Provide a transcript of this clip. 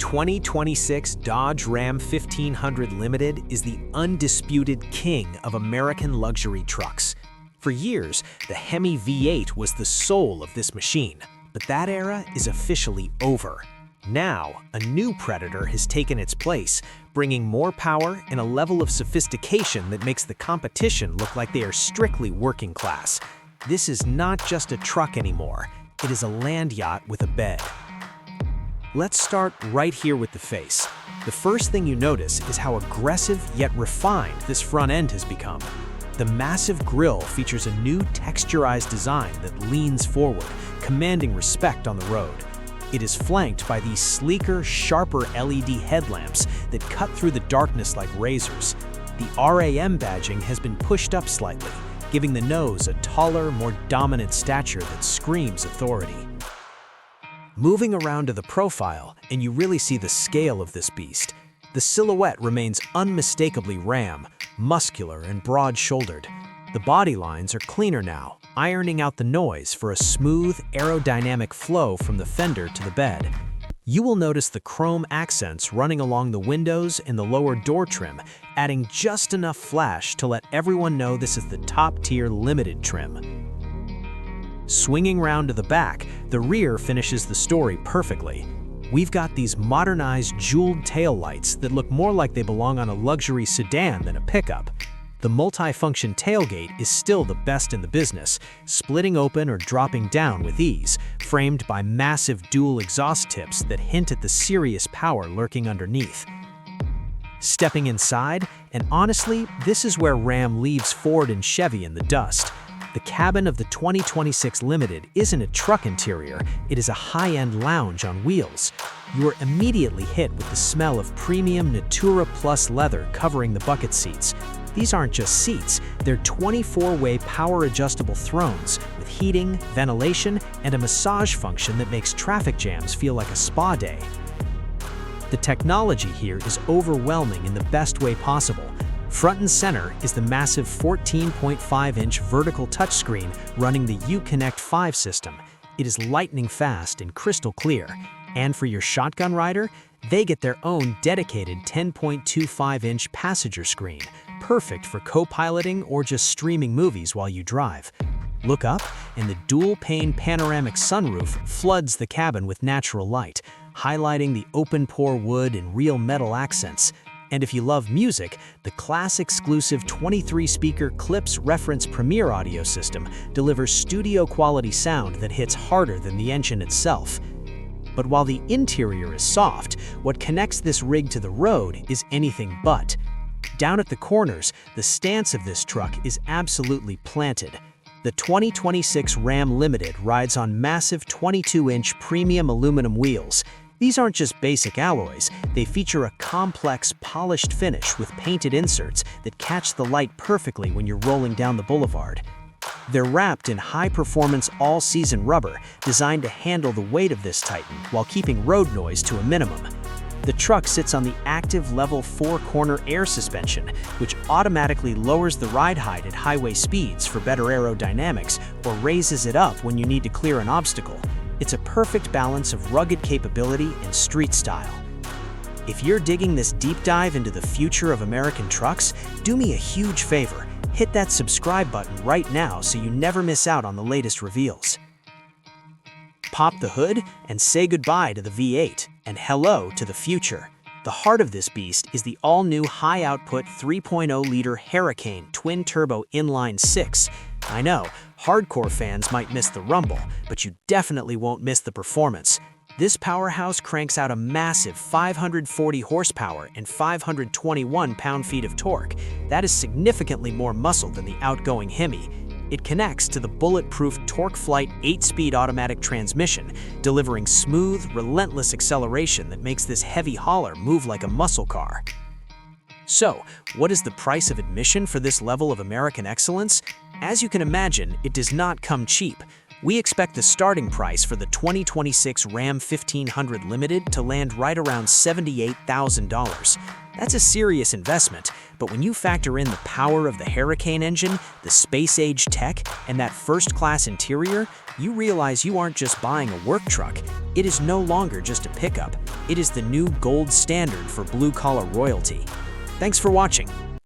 2026 Dodge Ram 1500 Limited is the undisputed king of American luxury trucks. For years, the Hemi V8 was the soul of this machine, but that era is officially over. Now, a new predator has taken its place, bringing more power and a level of sophistication that makes the competition look like they are strictly working class. This is not just a truck anymore, it is a land yacht with a bed. Let's start right here with the face. The first thing you notice is how aggressive yet refined this front end has become. The massive grille features a new texturized design that leans forward, commanding respect on the road. It is flanked by these sleeker, sharper LED headlamps that cut through the darkness like razors. The RAM badging has been pushed up slightly, giving the nose a taller, more dominant stature that screams authority. Moving around to the profile, and you really see the scale of this beast. The silhouette remains unmistakably Ram, muscular and broad-shouldered. The body lines are cleaner now, ironing out the noise for a smooth, aerodynamic flow from the fender to the bed. You will notice the chrome accents running along the windows and the lower door trim, adding just enough flash to let everyone know this is the top-tier limited trim. Swinging round to the back, the rear finishes the story perfectly. We've got these modernized jeweled taillights that look more like they belong on a luxury sedan than a pickup. The multi-function tailgate is still the best in the business, splitting open or dropping down with ease, framed by massive dual exhaust tips that hint at the serious power lurking underneath. Stepping inside, and honestly, this is where Ram leaves Ford and Chevy in the dust. The cabin of the 2026 Limited isn't a truck interior, it is a high-end lounge on wheels. You are immediately hit with the smell of premium Natura Plus leather covering the bucket seats. These aren't just seats, they're 24-way power-adjustable thrones with heating, ventilation, and a massage function that makes traffic jams feel like a spa day. The technology here is overwhelming in the best way possible. Front and center is the massive 14.5-inch vertical touchscreen running the Uconnect 5 system. It is lightning fast and crystal clear. And for your shotgun rider, they get their own dedicated 10.25-inch passenger screen, perfect for co-piloting or just streaming movies while you drive. Look up, and the dual-pane panoramic sunroof floods the cabin with natural light, highlighting the open-pore wood and real metal accents. And if you love music, the class-exclusive 23-speaker Klipsch Reference Premier audio system delivers studio-quality sound that hits harder than the engine itself. But while the interior is soft, what connects this rig to the road is anything but. Down at the corners, the stance of this truck is absolutely planted. The 2026 Ram Limited rides on massive 22-inch premium aluminum wheels. These aren't just basic alloys, they feature a complex, polished finish with painted inserts that catch the light perfectly when you're rolling down the boulevard. They're wrapped in high-performance all-season rubber designed to handle the weight of this Titan while keeping road noise to a minimum. The truck sits on the active level 4-corner air suspension, which automatically lowers the ride height at highway speeds for better aerodynamics or raises it up when you need to clear an obstacle. It's a perfect balance of rugged capability and street style. If you're digging this deep dive into the future of American trucks, do me a huge favor. Hit that subscribe button right now so you never miss out on the latest reveals. Pop the hood and say goodbye to the V8 and hello to the future. The heart of this beast is the all-new high-output 3.0-liter Hurricane Twin-Turbo Inline-6. I know, hardcore fans might miss the rumble, but you definitely won't miss the performance. This powerhouse cranks out a massive 540 horsepower and 521 pound-feet of torque. That is significantly more muscle than the outgoing Hemi. It connects to the bulletproof TorqueFlite 8-speed automatic transmission, delivering smooth, relentless acceleration that makes this heavy hauler move like a muscle car. So, what is the price of admission for this level of American excellence? As you can imagine, it does not come cheap. We expect the starting price for the 2026 Ram 1500 Limited to land right around $78,000. That's a serious investment, but when you factor in the power of the Hurricane engine, the space-age tech, and that first-class interior, you realize you aren't just buying a work truck. It is no longer just a pickup. It is the new gold standard for blue-collar royalty. Thanks for watching.